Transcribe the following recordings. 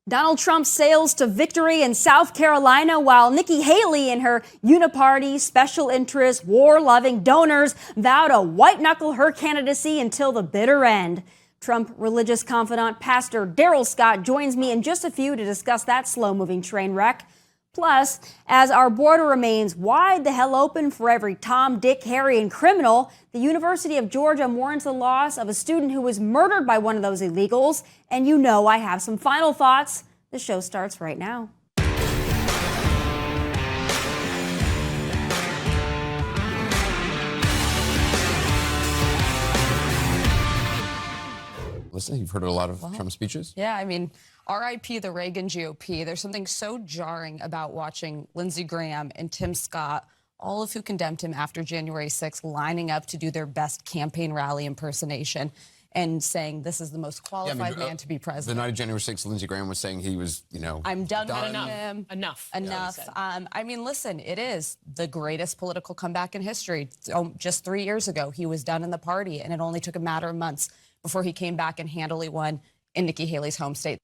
Donald Trump sails to victory in South Carolina while Nikki Haley and her uniparty, special interest, war-loving donors vow to white-knuckle her candidacy until the bitter end. Trump religious confidant Pastor Darrell Scott joins me in just a few to discuss that slow-moving train wreck. Plus, as our border remains wide the hell open for every Tom, Dick, Harry, and criminal, the University of Georgia mourns the loss of a student who was murdered by one of those illegals. And you know I have some final thoughts. The show starts right now. Listen, you've heard a lot of Trump speeches. Yeah, I mean, RIP the Reagan GOP. There's something so jarring about watching Lindsey Graham and Tim Scott, all of who condemned him after January 6th, lining up to do their best campaign rally impersonation and saying this is the most qualified man to be president. The night of January 6th, Lindsey Graham was saying he was, I'm done with him. Enough. I mean, listen, it is the greatest political comeback in history. Just 3 years ago, he was done in the party, and it only took a matter of months before he came back and handily won in Nikki Haley's home state.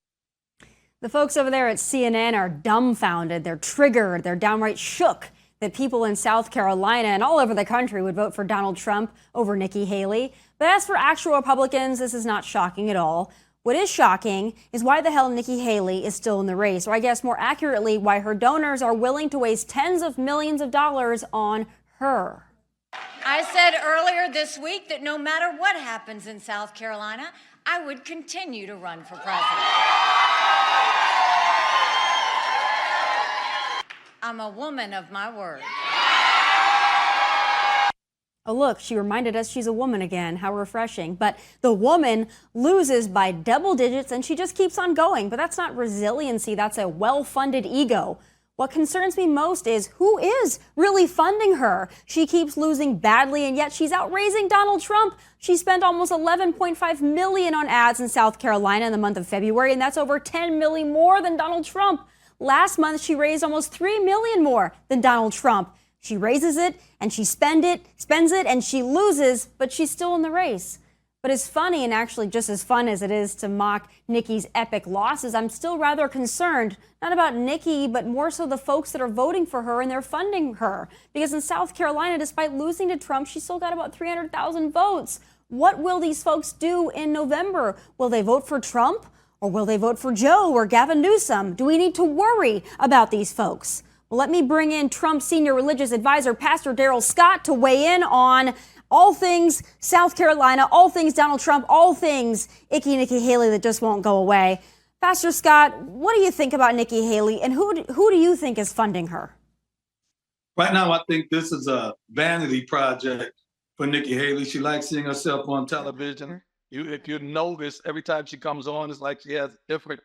The folks over there at CNN are dumbfounded. They're triggered. They're downright shook that people in South Carolina and all over the country would vote for Donald Trump over Nikki Haley. But as for actual Republicans, this is not shocking at all. What is shocking is why the hell Nikki Haley is still in the race, or I guess more accurately, why her donors are willing to waste tens of millions of dollars on her. I said earlier this week that no matter what happens in South Carolina, I would continue to run for president. I'm a woman of my word. Oh, look, she reminded us she's a woman again. How refreshing. But the woman loses by double digits and she just keeps on going. But that's not resiliency. That's a well-funded ego. What concerns me most is who is really funding her. She keeps losing badly, and yet she's outraising Donald Trump. She spent almost $11.5 million on ads in South Carolina in the month of February, and that's over $10 million more than Donald Trump. Last month, she raised almost $3 million more than Donald Trump. She raises it, and she spends it, and she loses, but she's still in the race. But it's funny, and actually just as fun as it is to mock Nikki's epic losses, I'm still rather concerned, not about Nikki, but more so the folks that are voting for her and they're funding her. Because in South Carolina, despite losing to Trump, she still got about 300,000 votes. What will these folks do in November? Will they vote for Trump? Or will they vote for Joe or Gavin Newsom? Do we need to worry about these folks? Well, let me bring in Trump's senior religious advisor, Pastor Darrell Scott, to weigh in on all things South Carolina, all things Donald Trump, all things icky Nikki Haley that just won't go away. Pastor Scott, what do you think about Nikki Haley, and who do you think is funding her? Right now, I think this is a vanity project for Nikki Haley. She likes seeing herself on television. If you notice, every time she comes on, it's like she has a different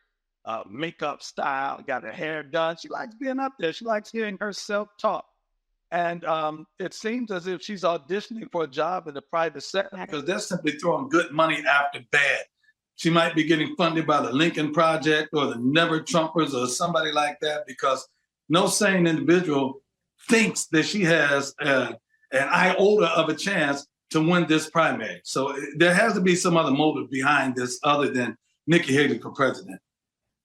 makeup style, got her hair done. She likes being up there. She likes hearing herself talk. And it seems as if she's auditioning for a job in the private sector because they're simply throwing good money after bad. She might be getting funded by the Lincoln Project or the Never Trumpers or somebody like that because no sane individual thinks that she has an iota of a chance to win this primary. So there has to be some other motive behind this other than Nikki Haley for president.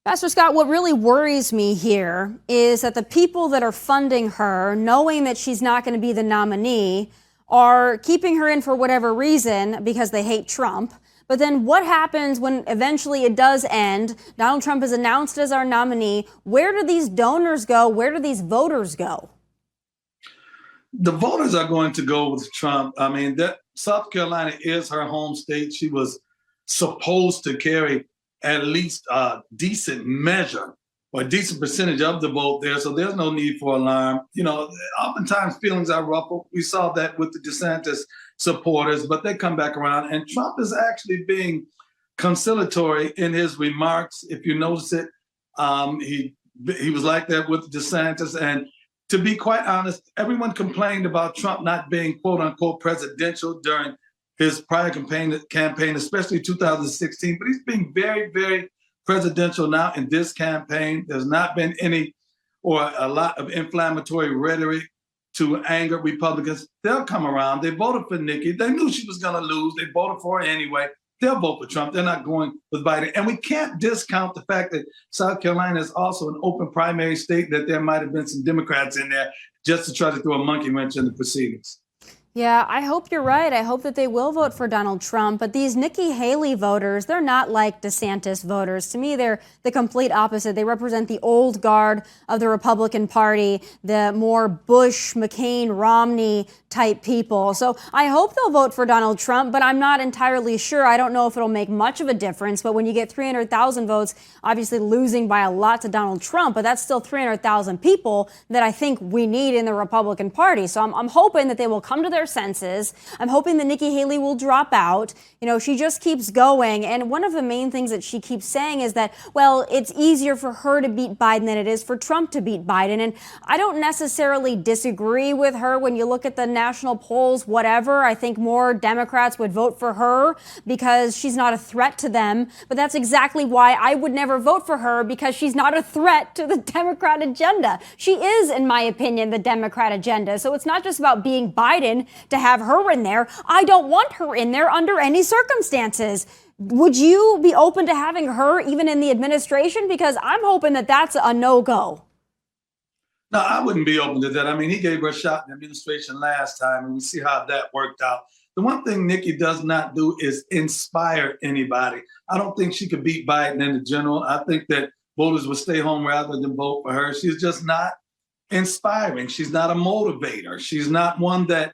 Pastor Scott, what really worries me here is that the people that are funding her, knowing that she's not going to be the nominee, are keeping her in for whatever reason because they hate Trump. But then what happens when eventually it does end? Donald Trump is announced as our nominee. Where do these donors go? Where do these voters go? The voters are going to go with Trump. I mean, that South Carolina is her home state. She was supposed to carry at least a decent measure or a decent percentage of the vote there. So there's no need for alarm. Oftentimes feelings are ruffled. We saw that with the DeSantis supporters, but they come back around. And Trump is actually being conciliatory in his remarks. If you notice it, he was like that with DeSantis. And to be quite honest, everyone complained about Trump not being quote unquote presidential during his prior campaign, especially 2016, but he's being very, very presidential now in this campaign. There's not been any or a lot of inflammatory rhetoric to anger Republicans. They'll come around. They voted for Nikki. They knew she was going to lose. They voted for her anyway. they'll vote for Trump. They're not going with Biden. And we can't discount the fact that South Carolina is also an open primary state, that there might have been some Democrats in there just to try to throw a monkey wrench in the proceedings. Yeah, I hope you're right. I hope that they will vote for Donald Trump. But these Nikki Haley voters, they're not like DeSantis voters. To me, they're the complete opposite. They represent the old guard of the Republican Party, the more Bush, McCain, Romney type people. So I hope they'll vote for Donald Trump, but I'm not entirely sure. I don't know if it'll make much of a difference. But when you get 300,000 votes, obviously losing by a lot to Donald Trump, but that's still 300,000 people that I think we need in the Republican Party. So I'm hoping that they will come to their senses. I'm hoping that Nikki Haley will drop out. You know, she just keeps going. And one of the main things that she keeps saying is that, well, it's easier for her to beat Biden than it is for Trump to beat Biden. And I don't necessarily disagree with her when you look at the national polls, whatever. I think more Democrats would vote for her because she's not a threat to them. But that's exactly why I would never vote for her, because she's not a threat to the Democrat agenda. She is, in my opinion, the Democrat agenda. So it's not just about being Biden to have her in there. I don't want her in there under any circumstances. Would you be open to having her even in the administration? Because I'm hoping that that's a no-go. No, I wouldn't be open to that. I mean, he gave her a shot in the administration last time, and we see how that worked out. The one thing Nikki does not do is inspire anybody. I don't think she could beat Biden in the general. I think that voters would stay home rather than vote for her. She's just not inspiring. She's not a motivator. She's not one that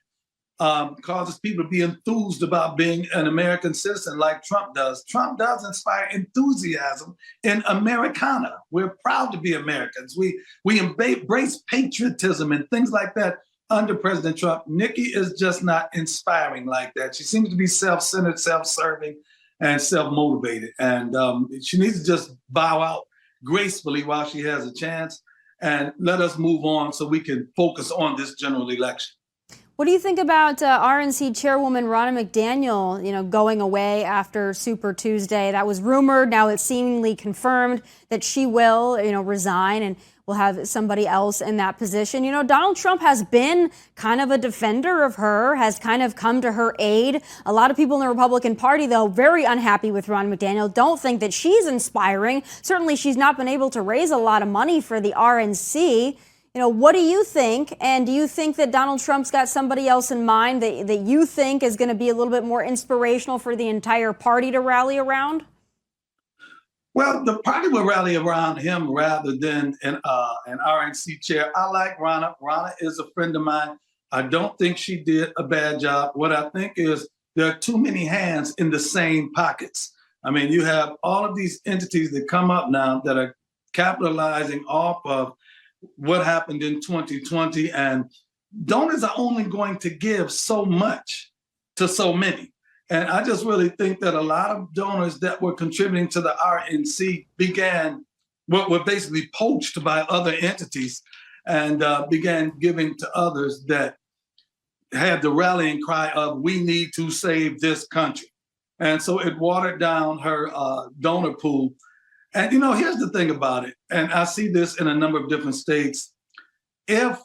causes people to be enthused about being an American citizen like Trump does. Trump does inspire enthusiasm in Americana. We're proud to be Americans. We embrace patriotism and things like that under President Trump. Nikki is just not inspiring like that. She seems to be self-centered, self-serving, and self-motivated. And she needs to just bow out gracefully while she has a chance and let us move on so we can focus on this general election. What do you think about RNC Chairwoman Ronna McDaniel, going away after Super Tuesday? That was rumored. Now it's seemingly confirmed that she will, resign and will have somebody else in that position. Donald Trump has been kind of a defender of her, has kind of come to her aid. A lot of people in the Republican Party, though, very unhappy with Ronna McDaniel, don't think that she's inspiring. Certainly, she's not been able to raise a lot of money for the RNC. What do you think? And do you think that Donald Trump's got somebody else in mind that you think is going to be a little bit more inspirational for the entire party to rally around? Well, the party will rally around him rather than an RNC chair. I like Ronna. Ronna is a friend of mine. I don't think she did a bad job. What I think is there are too many hands in the same pockets. I mean, you have all of these entities that come up now that are capitalizing off of what happened in 2020, and donors are only going to give so much to so many. And I just really think that a lot of donors that were contributing to the RNC were basically poached by other entities and began giving to others that had the rallying cry of, we need to save this country. And so it watered down her donor pool. And, here's the thing about it, and I see this in a number of different states. If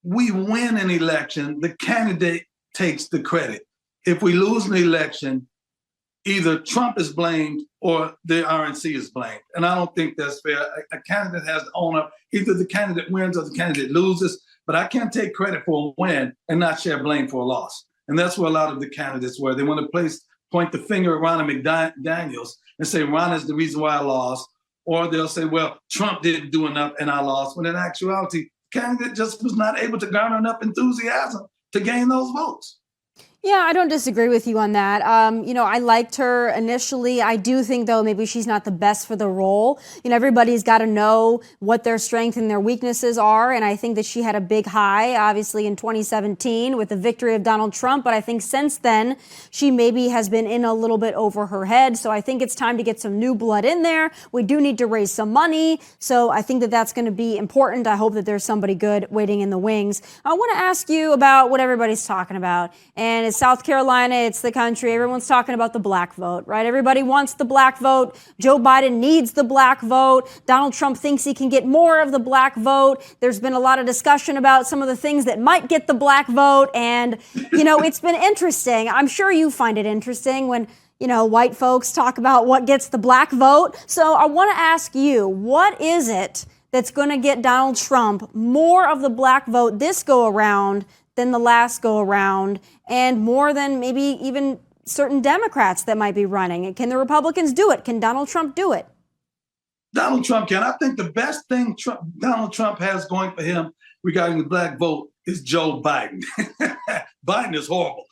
we win an election, the candidate takes the credit. If we lose an election, either Trump is blamed or the RNC is blamed. And I don't think that's fair. A candidate has to own up. Either the candidate wins or the candidate loses, but I can't take credit for a win and not share blame for a loss. And that's where a lot of the candidates were. They want to point the finger at Ronna McDaniel and say, Ronna's the reason why I lost. Or they'll say, well, Trump didn't do enough and I lost. When in actuality, the candidate just was not able to garner enough enthusiasm to gain those votes. Yeah, I don't disagree with you on that. I liked her initially. I do think, though, maybe she's not the best for the role. Everybody's got to know what their strengths and their weaknesses are. And I think that she had a big high, obviously, in 2017 with the victory of Donald Trump. But I think since then, she maybe has been in a little bit over her head. So I think it's time to get some new blood in there. We do need to raise some money. So I think that that's going to be important. I hope that there's somebody good waiting in the wings. I want to ask you about what everybody's talking about. And it's South Carolina, it's the country. Everyone's talking about the black vote, right? Everybody wants the black vote. Joe Biden needs the black vote. Donald Trump thinks he can get more of the black vote. There's been a lot of discussion about some of the things that might get the black vote. And, it's been interesting. I'm sure you find it interesting when white folks talk about what gets the black vote. So I want to ask you, what is it that's going to get Donald Trump more of the black vote this go around than the last go around, and more than maybe even certain Democrats that might be running? Can the Republicans do it? Can Donald Trump do it? Donald Trump can. I think the best thing Donald Trump has going for him regarding the black vote is Joe Biden. Biden is horrible.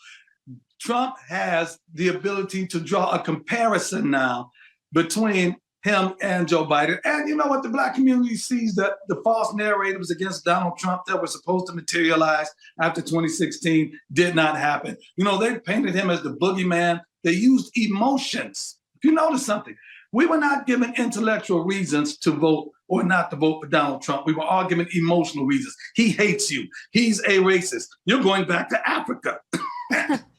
Trump has the ability to draw a comparison now between him and Joe Biden. And you know what? The black community sees that the false narratives against Donald Trump that were supposed to materialize after 2016 did not happen. They painted him as the boogeyman. They used emotions. If you notice something, we were not given intellectual reasons to vote or not to vote for Donald Trump. We were all given emotional reasons. He hates you. He's a racist. You're going back to Africa.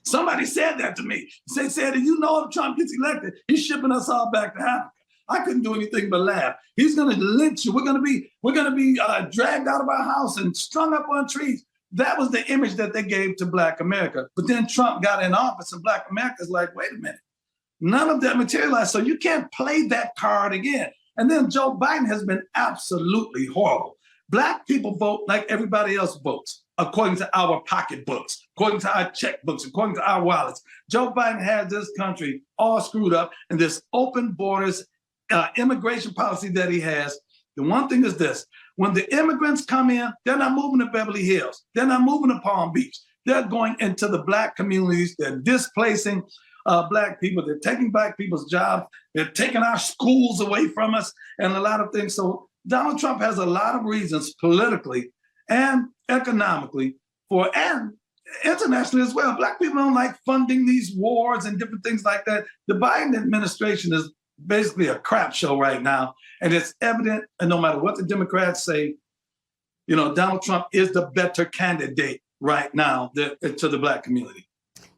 Somebody said that to me. They said, if Trump gets elected, he's shipping us all back to Africa. I couldn't do anything but laugh. He's going to lynch you. We're going to be dragged out of our house and strung up on trees. That was the image that they gave to Black America. But then Trump got in office, and Black America's like, wait a minute. None of that materialized, so you can't play that card again. And then Joe Biden has been absolutely horrible. Black people vote like everybody else votes, according to our pocketbooks, according to our checkbooks, according to our wallets. Joe Biden has this country all screwed up, and this open borders immigration policy that he has. The one thing is this: when the immigrants come in, they're not moving to Beverly Hills. They're not moving to Palm Beach. They're going into the Black communities. They're displacing Black people. They're taking Black people's jobs. They're taking our schools away from us and a lot of things. So Donald Trump has a lot of reasons politically and economically and internationally as well. Black people don't like funding these wars and different things like that. The Biden administration is basically a crap show right now. And it's evident, and no matter what the Democrats say, Donald Trump is the better candidate right now to the Black community.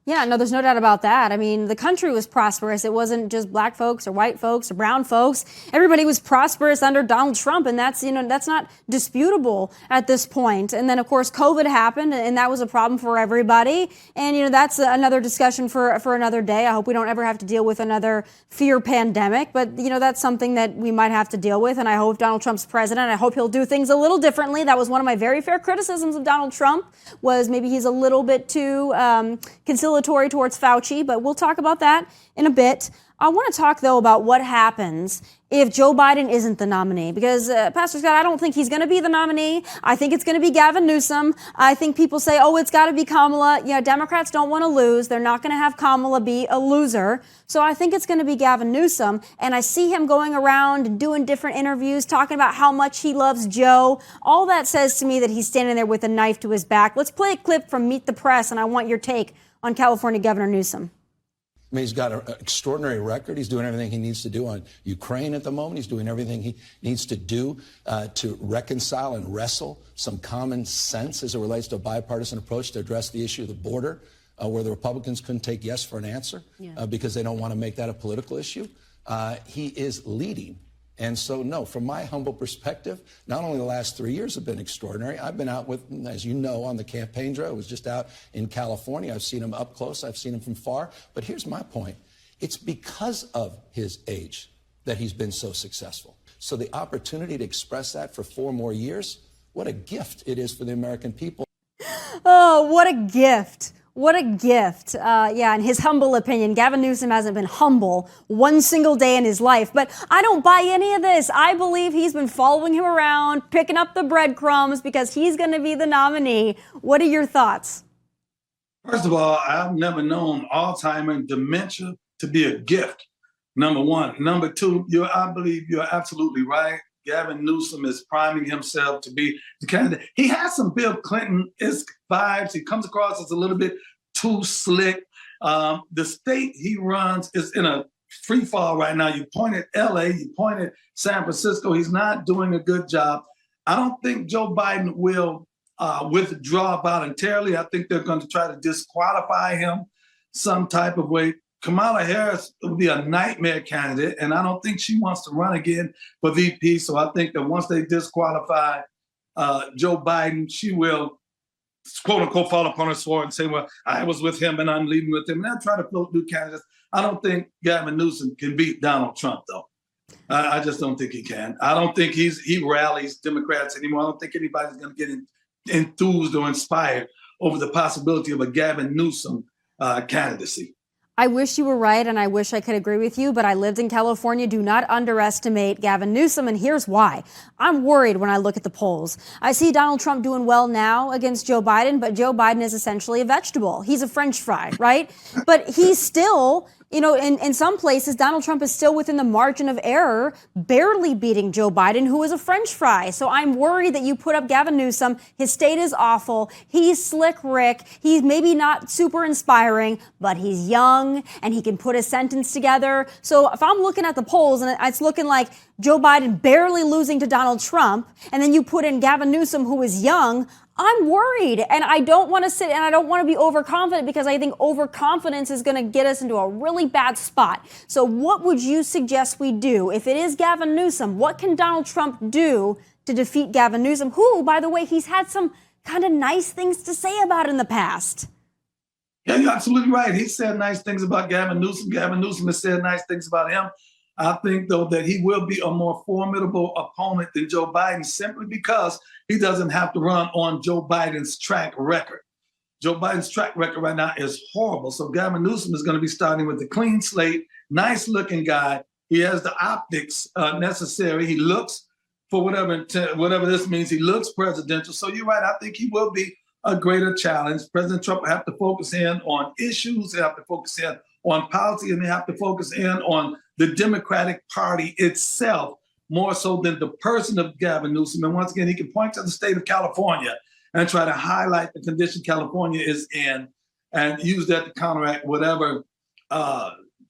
Yeah, no, there's no doubt about that. I mean, the country was prosperous. It wasn't just black folks or white folks or brown folks. Everybody was prosperous under Donald Trump, and that's not disputable at this point. And then, of course, COVID happened, and that was a problem for everybody. And, that's another discussion for another day. I hope we don't ever have to deal with another fear pandemic, but, that's something that we might have to deal with. And I hope Donald Trump's president, I hope he'll do things a little differently. That was one of my very fair criticisms of Donald Trump, was maybe he's a little bit too conciliatory towards Fauci, but we'll talk about that in a bit. I want to talk, though, about what happens if Joe Biden isn't the nominee, because Pastor Scott, I don't think he's going to be the nominee. I think it's going to be Gavin Newsom. I think people say, oh, it's got to be Kamala. Democrats don't want to lose. They're not going to have Kamala be a loser. So I think it's going to be Gavin Newsom. And I see him going around and doing different interviews, talking about how much he loves Joe. All that says to me that he's standing there with a knife to his back. Let's play a clip from Meet the Press, and I want your take on California Governor Newsom. I mean, he's got an extraordinary record. He's doing everything he needs to do on Ukraine at the moment. He's doing everything he needs to do to reconcile and wrestle some common sense as it relates to a bipartisan approach to address the issue of the border, where the Republicans couldn't take yes for an answer because they don't want to make that a political issue. He is leading. And so, no, from my humble perspective, not only the last 3 years have been extraordinary. I've been out with, as you know, on the campaign trail. I was just out in California. I've seen him up close. I've seen him from far. But here's my point. It's because of his age that he's been so successful. So the opportunity to express that for 4 more years, what a gift it is for the American people. Oh, what a gift. What a gift. In his humble opinion, Gavin Newsom hasn't been humble one single day in his life. But I don't buy any of this. I believe he's been following him around, picking up the breadcrumbs because he's going to be the nominee. What are your thoughts? First of all, I've never known Alzheimer's and dementia to be a gift, number one. Number two, I believe you're absolutely right. Gavin Newsom is priming himself to be the candidate. He has some Bill Clinton-esque vibes. He comes across as a little bit too slick. The state he runs is in a free fall right now. You pointed LA, you pointed San Francisco. He's not doing a good job. I don't think Joe Biden will withdraw voluntarily. I think they're going to try to disqualify him some type of way. Kamala Harris would be a nightmare candidate, and I don't think she wants to run again for VP. So I think that once they disqualify Joe Biden, she will, quote unquote, fall upon her sword and say, well, I was with him and I'm leaving with him. And they'll try to float new candidates. I don't think Gavin Newsom can beat Donald Trump, though. I just don't think he can. I don't think he rallies Democrats anymore. I don't think anybody's going to get enthused or inspired over the possibility of a Gavin Newsom candidacy. I wish you were right, and I wish I could agree with you, but I lived in California. Do not underestimate Gavin Newsom, and here's why. I'm worried when I look at the polls. I see Donald Trump doing well now against Joe Biden, but Joe Biden is essentially a vegetable. He's a French fry, right? But he's still, you know, in some places, Donald Trump is still within the margin of error, barely beating Joe Biden, who is a French fry. So I'm worried that you put up Gavin Newsom. His state is awful. He's slick Rick. He's maybe not super inspiring, but he's young and he can put a sentence together. So if I'm looking at the polls and it's looking like Joe Biden barely losing to Donald Trump, and then you put in Gavin Newsom, who is young, I'm worried, and I don't want to sit and I don't want to be overconfident, because I think overconfidence is going to get us into a really bad spot. So what would you suggest we do? If it is Gavin Newsom, what can Donald Trump do to defeat Gavin Newsom, who, by the way, he's had some kind of nice things to say about in the past? Yeah, you're absolutely right. He said nice things about Gavin Newsom. Gavin Newsom has said nice things about him. I think, though, that he will be a more formidable opponent than Joe Biden, simply because he doesn't have to run on Joe Biden's track record. Joe Biden's track record right now is horrible. So Gavin Newsom is going to be starting with a clean slate, nice looking guy. He has the optics necessary. He looks, for whatever this means, he looks presidential. So you're right. I think he will be a greater challenge. President Trump will have to focus in on issues. He'll have to focus in on policy, and they have to focus in on the Democratic Party itself, more so than the person of Gavin Newsom. And once again, he can point to the state of California and try to highlight the condition California is in and use that to counteract whatever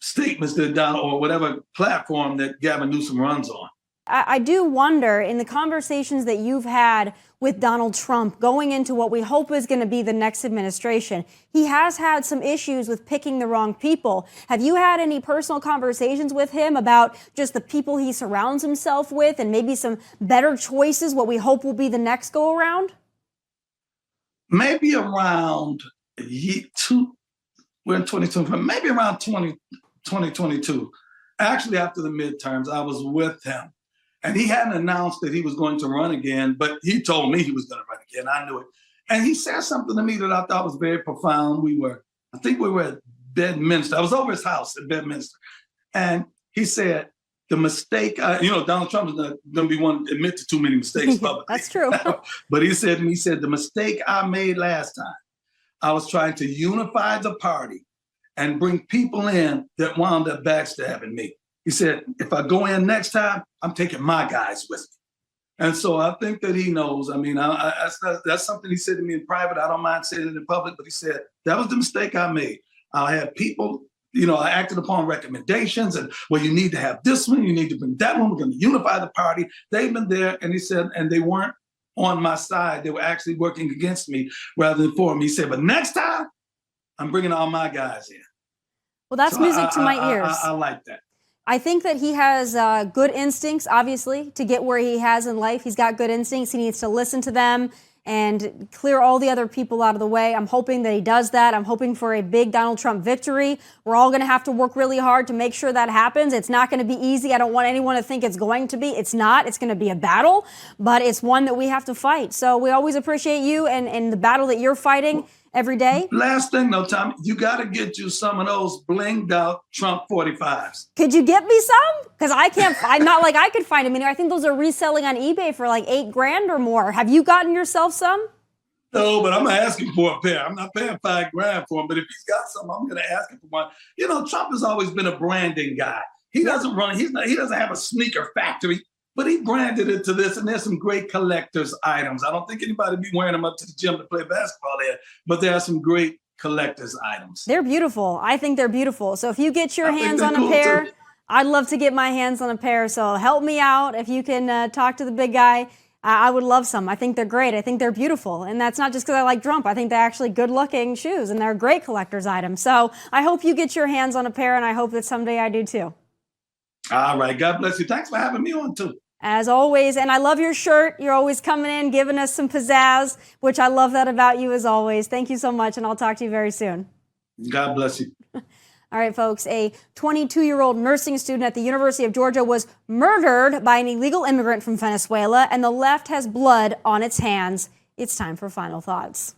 statements that Donald, or whatever platform that Gavin Newsom runs on. I do wonder, in the conversations that you've had with Donald Trump going into what we hope is going to be the next administration, he has had some issues with picking the wrong people. Have you had any personal conversations with him about just the people he surrounds himself with and maybe some better choices, what we hope will be the next go around? Maybe around we're in 2024, maybe around 2022. Actually, after the midterms, I was with him. And he hadn't announced that he was going to run again, but he told me he was going to run again. I knew it. And he said something to me that I thought was very profound. I think we were at Bedminster. I was over his house at Bedminster. And he said, the mistake, Donald Trump is not going to be one to admit to too many mistakes publicly. That's true. But he said the mistake I made last time, I was trying to unify the party and bring people in that wound up backstabbing me. He said, if I go in next time, I'm taking my guys with me. And so I think that he knows. I mean, that's something he said to me in private. I don't mind saying it in public, but he said, that was the mistake I made. I had people, I acted upon recommendations and, well, you need to have this one, you need to bring that one, we're going to unify the party. They've been there, and he said, and they weren't on my side. They were actually working against me rather than for me. He said, but next time, I'm bringing all my guys in. Well, that's music to my ears. I like that. I think that he has good instincts, obviously, to get where he has in life. He's got good instincts. He needs to listen to them and clear all the other people out of the way. I'm hoping that he does that. I'm hoping for a big Donald Trump victory. We're all going to have to work really hard to make sure that happens. It's not going to be easy. I don't want anyone to think it's going to be. It's not. It's going to be a battle, but it's one that we have to fight. So we always appreciate you and the battle that you're fighting every day. Last thing though, Tommy, you got to get you some of those blinged out Trump 45s. Could you get me some? Because I'm not like I could find them. I think those are reselling on eBay for like $8,000 or more. Have you gotten yourself some? No, but I'm asking for a pair. I'm not paying $5,000 for them. But if he's got some, I'm going to ask him for one. Trump has always been a branding guy. He doesn't run. He doesn't have a sneaker factory. But he branded it to this, and there's some great collector's items. I don't think anybody be wearing them up to the gym to play basketball there, but there are some great collector's items. They're beautiful. I think they're beautiful. So if you get your hands on a pair, I'd love to get my hands on a pair. So help me out. If you can talk to the big guy, I would love some. I think they're great. I think they're beautiful. And that's not just because I like Trump. I think they're actually good-looking shoes, and they're great collector's items. So I hope you get your hands on a pair, and I hope that someday I do too. All right. God bless you. Thanks for having me on, too. As always, and I love your shirt. You're always coming in, giving us some pizzazz, which I love that about you as always. Thank you so much, and I'll talk to you very soon. God bless you. All right, folks, a 22-year-old nursing student at the University of Georgia was murdered by an illegal immigrant from Venezuela, and the left has blood on its hands. It's time for final thoughts.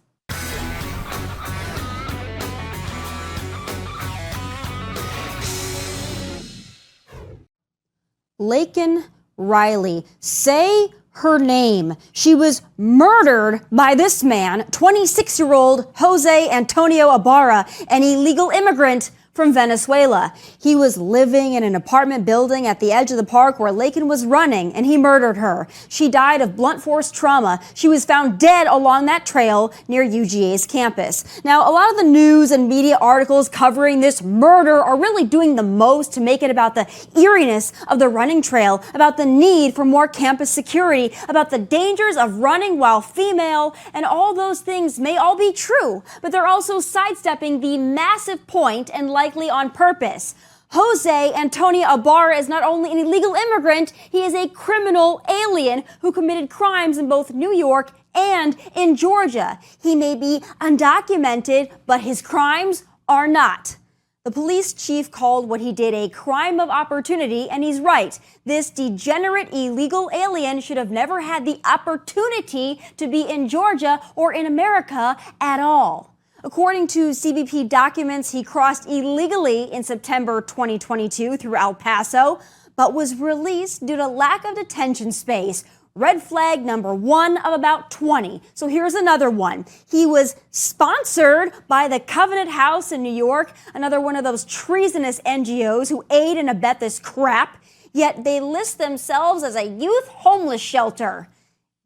Laken Riley. Say her name. She was murdered by this man, 26-year-old Jose Antonio Ibarra, an illegal immigrant from Venezuela. He was living in an apartment building at the edge of the park where Laken was running, and he murdered her. She died of blunt force trauma. She was found dead along that trail near UGA's campus. Now, a lot of the news and media articles covering this murder are really doing the most to make it about the eeriness of the running trail, about the need for more campus security, about the dangers of running while female, and all those things may all be true, but they're also sidestepping the massive point and likely on purpose. Jose Antonio Ibarra is not only an illegal immigrant, he is a criminal alien who committed crimes in both New York and in Georgia. He may be undocumented, but his crimes are not. The police chief called what he did a crime of opportunity, and he's right. This degenerate illegal alien should have never had the opportunity to be in Georgia or in America at all. According to CBP documents, he crossed illegally in September 2022 through El Paso, but was released due to lack of detention space. Red flag number 1 of about 20. So here's another one. He was sponsored by the Covenant House in New York, another one of those treasonous NGOs who aid and abet this crap, yet they list themselves as a youth homeless shelter.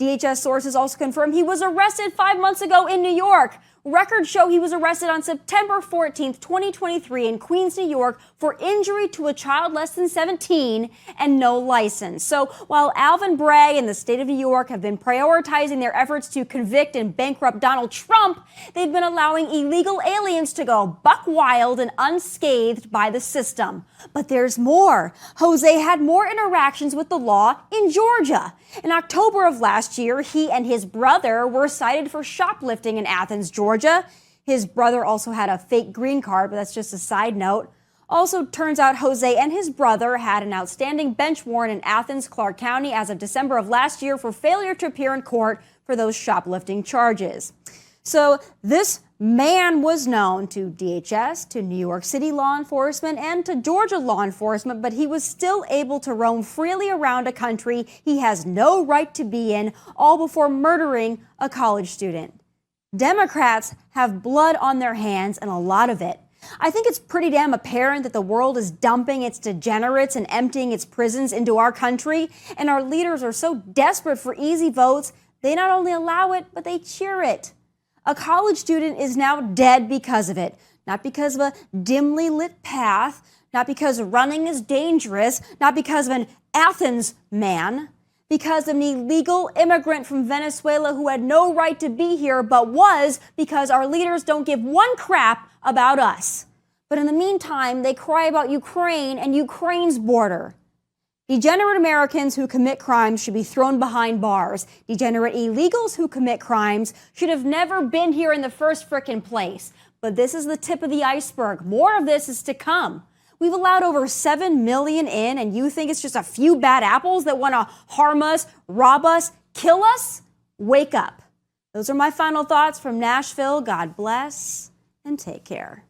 DHS sources also confirm he was arrested 5 months ago in New York. Records show he was arrested on September 14th, 2023 in Queens, New York for injury to a child less than 17 and no license. So while Alvin Bragg and the state of New York have been prioritizing their efforts to convict and bankrupt Donald Trump, they've been allowing illegal aliens to go buck wild and unscathed by the system. But there's more. Jose had more interactions with the law in Georgia. In October of last year, he and his brother were cited for shoplifting in Athens, Georgia. His brother also had a fake green card, but that's just a side note. Also, turns out Jose and his brother had an outstanding bench warrant in Athens, Clark County as of December of last year for failure to appear in court for those shoplifting charges. So this man was known to DHS, to New York City law enforcement, and to Georgia law enforcement, but he was still able to roam freely around a country he has no right to be in, all before murdering a college student. Democrats have blood on their hands, and a lot of it. I think it's pretty damn apparent that the world is dumping its degenerates and emptying its prisons into our country, and our leaders are so desperate for easy votes, they not only allow it, but they cheer it. A college student is now dead because of it, not because of a dimly lit path, not because running is dangerous, not because of an Athens man, because of an illegal immigrant from Venezuela who had no right to be here, but was because our leaders don't give one crap about us. But in the meantime, they cry about Ukraine and Ukraine's border. Degenerate Americans who commit crimes should be thrown behind bars. Degenerate illegals who commit crimes should have never been here in the first frickin' place. But this is the tip of the iceberg. More of this is to come. We've allowed over 7 million in, and you think it's just a few bad apples that want to harm us, rob us, kill us? Wake up. Those are my final thoughts from Nashville. God bless and take care.